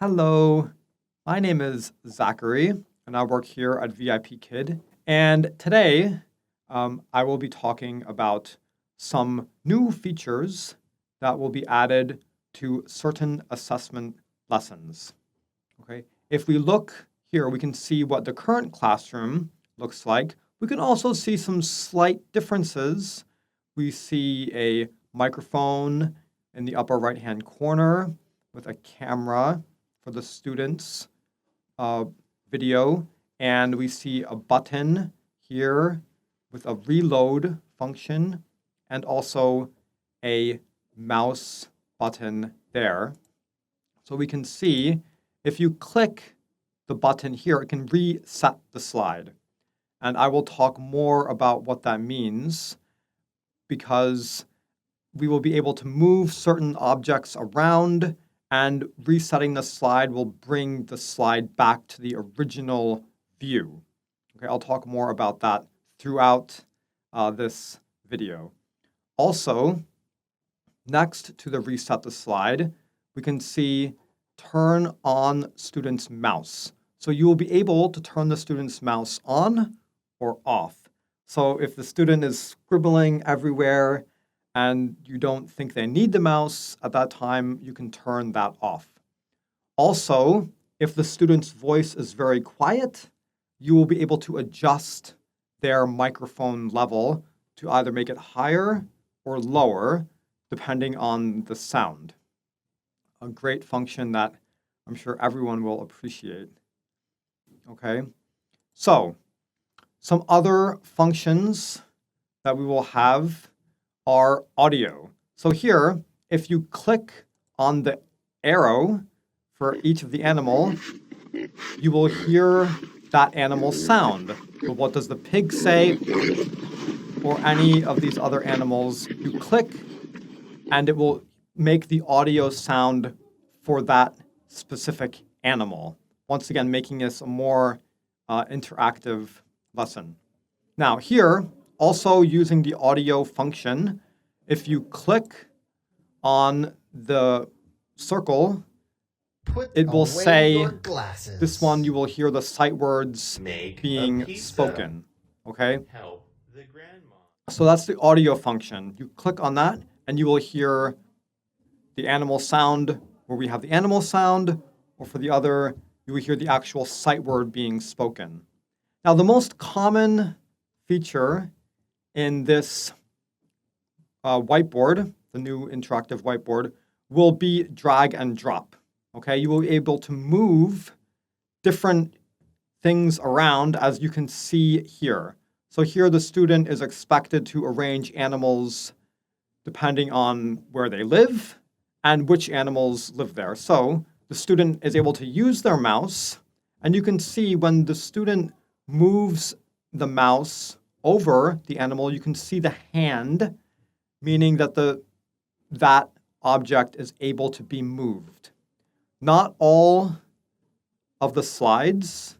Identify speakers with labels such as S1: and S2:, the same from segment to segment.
S1: Hello, my name is Zachary, and I work here at VIP Kid. And today, I will be talking about some new features that will be added to certain assessment lessons. Okay, if we look here, we can see what the current classroom looks like. We can also see some slight differences. We see a microphone in the upper right-hand corner with a camera for the students' uh, video, and we see a button here with a reload function and also a mouse button there. So we can see if you click the button here, it can reset the slide. And I will talk more about what that means because we will be able to move certain objects around, and resetting the slide will bring the slide back to the original view. Okay, I'll talk more about that throughout this video. Also, next to the reset the slide, we can see turn on student's mouse. So you will be able to turn the student's mouse on or off. So if the student is scribbling everywhere and you don't think they need the mouse at that time, you can turn that off. Also, if the student's voice is very quiet, you will be able to adjust their microphone level to either make it higher or lower, depending on the sound. A great function that I'm sure everyone will appreciate. Okay, so some other functions that we will have are audio. So here, if you click on the arrow for each of the animal, you will hear that animal sound. So what does the pig say, or any of these other animals? You click and it will make the audio sound for that specific animal. Once again, making this a more interactive lesson. Now here, also using the audio function, if you click on the circle, it will say, this one you will hear the sight words being spoken, okay?
S2: Help the grandma.
S1: So that's the audio function. You click on that and you will hear the animal sound where we have the animal sound, or for the other, you will hear the actual sight word being spoken. Now, the most common feature in this whiteboard, the new interactive whiteboard, will be drag and drop. Okay, you will be able to move different things around, as you can see here. So here the student is expected to arrange animals depending on where they live and which animals live there. So the student is able to use their mouse, and you can see when the student moves the mouse over the animal, you can see the hand, meaning that that object is able to be moved. Not all of the slides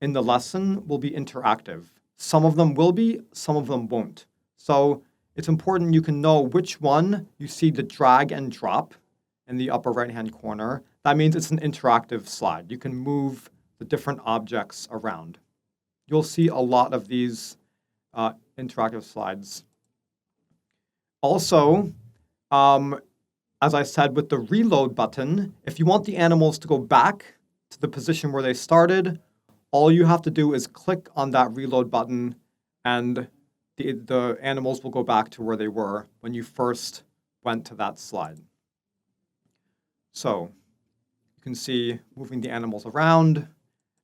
S1: in the lesson will be interactive. Some of them will be, some of them won't. So it's important you can know which one you see the drag and drop in the upper right-hand corner. That means it's an interactive slide. You can move the different objects around. You'll see a lot of these interactive slides. Also, as I said, with the reload button, if you want the animals to go back to the position where they started, all you have to do is click on that reload button and the animals will go back to where they were when you first went to that slide. So you can see moving the animals around.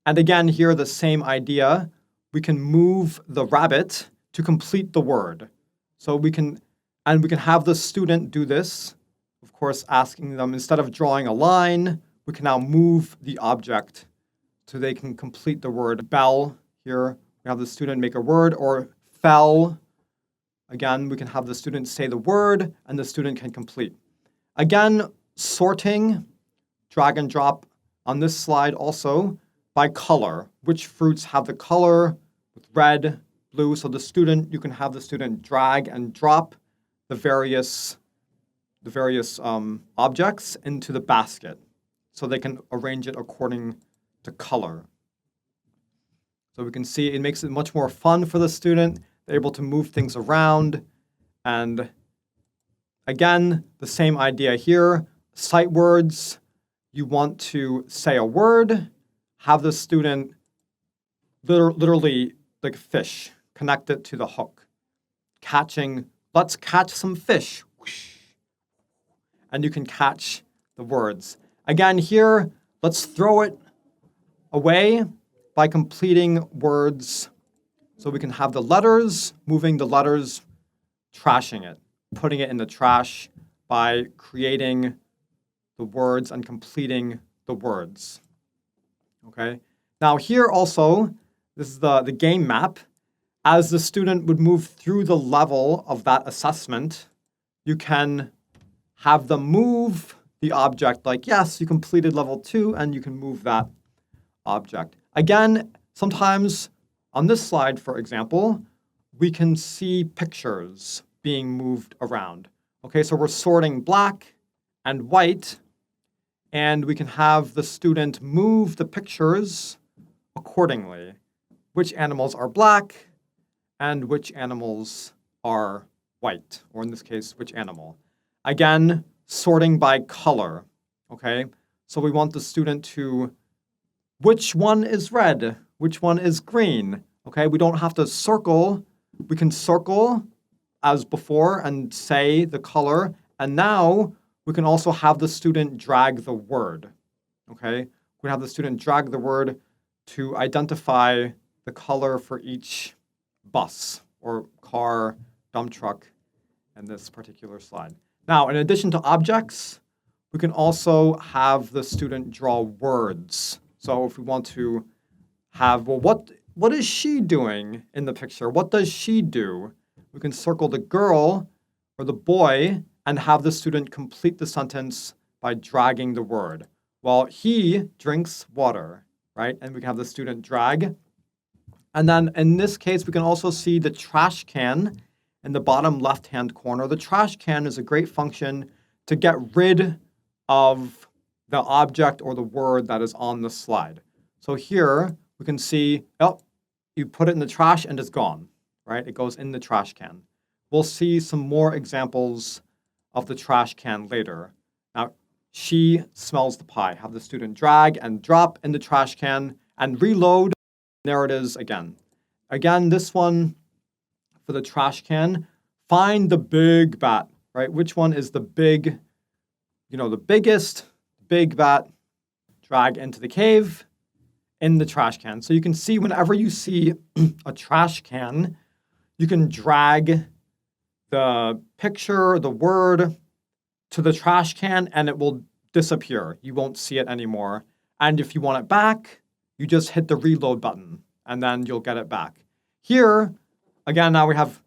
S1: And again, here the same idea. We can move the rabbit to complete the word. So we can have the student do this, of course, asking them, instead of drawing a line, we can now move the object so they can complete the word. Bell, here we have the student make a word, or fell. Again, we can have the student say the word and the student can complete. Again, sorting, drag and drop on this slide also by color. Which fruits have the color with red, blue, so you can have the student drag and drop the various objects into the basket. so they can arrange it according to color. So we can see it makes it much more fun for the student. They're able to move things around. And again, the same idea here. Sight words, you want to say a word, have the student literally, like fish, connect it to the hook. Catching, let's catch some fish. And you can catch the words. Again, here, let's throw it away by completing words. So we can have the letters, moving the letters, trashing it, putting it in the trash by creating the words and completing the words. Okay. Now here also, this is the game map. As the student would move through the level of that assessment, you can have them move the object like, yes, you completed level 2, and you can move that object. Again, sometimes on this slide, for example, we can see pictures being moved around. Okay, so we're sorting black and white, and we can have the student move the pictures accordingly. Which animals are black and which animals are white, or in this case, which animal. Again, sorting by color, okay? So we want the student to, which one is red? Which one is green? Okay, we don't have to circle. We can circle as before and say the color. And now we can also have the student drag the word, okay? We have the student drag the word to identify the color for each bus or car, dump truck in this particular slide. Now, in addition to objects, we can also have the student draw words. So if we want to have, well, what is she doing in the picture? What does she do? We can circle the girl or the boy and have the student complete the sentence by dragging the word. Well, he drinks water, right? And we can have the student drag. And then in this case, we can also see the trash can in the bottom left-hand corner. The trash can is a great function to get rid of the object or the word that is on the slide. So here we can see, oh, you put it in the trash and it's gone, right? It goes in the trash can. We'll see some more examples of the trash can later. Now, she smells the pie. Have the student drag and drop in the trash can and reload. There it is again. Again, this one for the trash can, find the big bat, right? Which one is the big, the biggest big bat? Drag into the cave in the trash can. So you can see whenever you see a trash can, you can drag the picture, the word to the trash can and it will disappear. You won't see it anymore. And if you want it back, you just hit the reload button and then you'll get it back. Here, again, now we have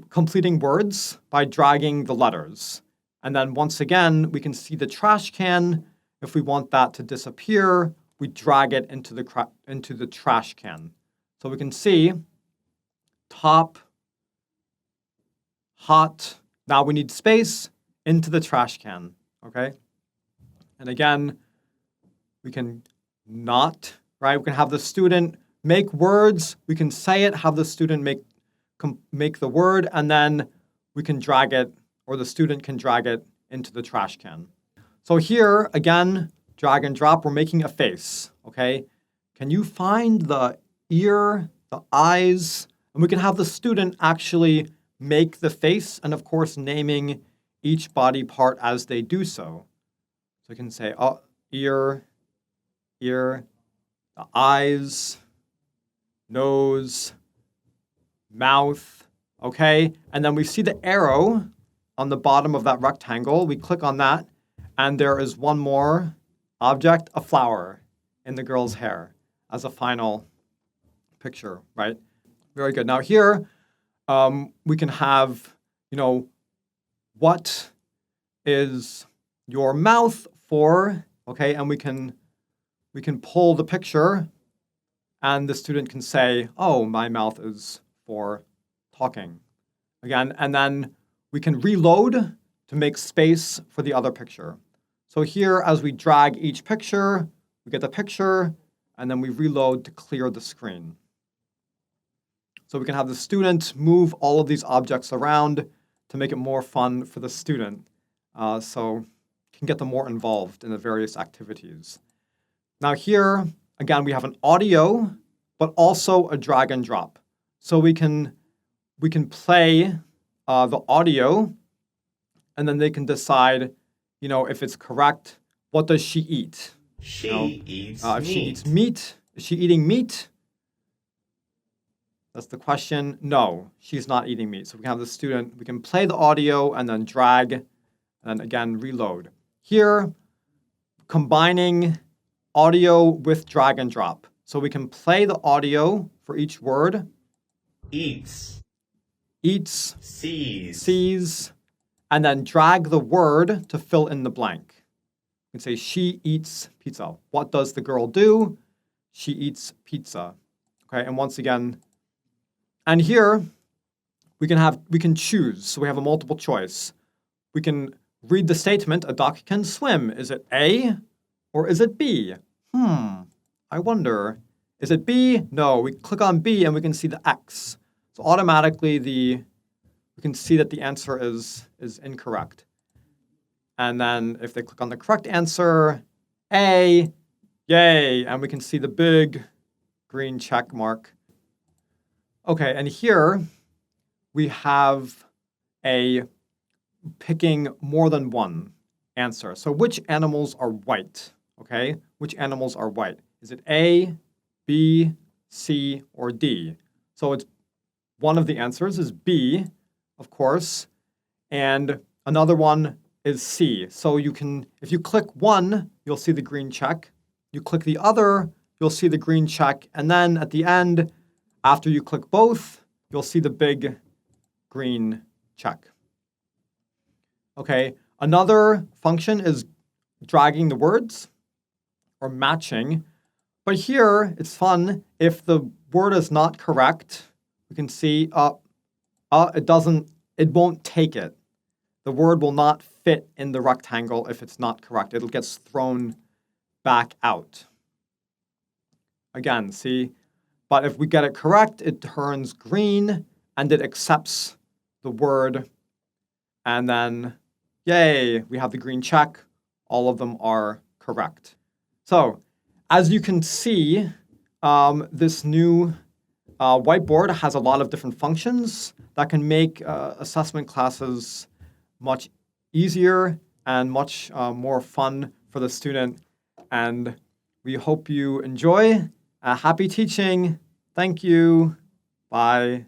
S1: completing words by dragging the letters. And then once again, we can see the trash can. If we want that to disappear, we drag it into the trash can. So we can see top, hot. Now we need space into the trash can, okay? And again, we can not, right? We can have the student make words. We can say it, have the student make the word, and then we can drag it, or the student can drag it into the trash can. So here, again, drag and drop, we're making a face, okay? Can you find the ear, the eyes? And we can have the student actually make the face, and of course, naming each body part as they do so. So we can say, oh, ear, the eyes, nose, mouth, okay? And then we see the arrow on the bottom of that rectangle. We click on that, and there is one more object, a flower in the girl's hair as a final picture, right? Very good. Now here, we can have, what is your mouth for, okay? And we can pull the picture and the student can say, oh, my mouth is for talking. Again, and then we can reload to make space for the other picture. So here, as we drag each picture, we get the picture, and then we reload to clear the screen. So we can have the student move all of these objects around to make it more fun for the student. So can get them more involved in the various activities. Now here, again, we have an audio, but also a drag and drop. So we can play the audio, and then they can decide, if it's correct. What does she eat?
S2: She eats
S1: If
S2: meat.
S1: she eats meat, is she eating meat? That's the question. No, she's not eating meat. So we can have the student, we can play the audio and then drag, and then again, reload. Here, combining audio with drag and drop. So we can play the audio for each word.
S2: Eats.
S1: Sees, and then drag the word to fill in the blank. You can say, she eats pizza. What does the girl do? She eats pizza. Okay, and once again, and here we can choose. So we have a multiple choice. We can read the statement, a duck can swim. Is it A or is it B? I wonder. Is it B? No, we click on B and we can see the X. So automatically we can see that the answer is incorrect. And then if they click on the correct answer, A, yay, and we can see the big green check mark. Okay, and here we have a picking more than one answer. So which animals are white? Okay, which animals are white? Is it A, B, C, or D? So it's one of the answers is B, of course, and another one is C. So you can, if you click one, you'll see the green check. You click the other, you'll see the green check, and then at the end, after you click both, you'll see the big green check. Okay, another function is dragging the words or matching. But here, it's fun. If the word is not correct, we can see it won't take it. The word will not fit in the rectangle if it's not correct. It gets thrown back out. Again, see? But if we get it correct, it turns green and it accepts the word. And then, yay, we have the green check. All of them are correct. So, as you can see, this new whiteboard has a lot of different functions that can make assessment classes much easier and much more fun for the student. And we hope you enjoy. Happy teaching. Thank you. Bye.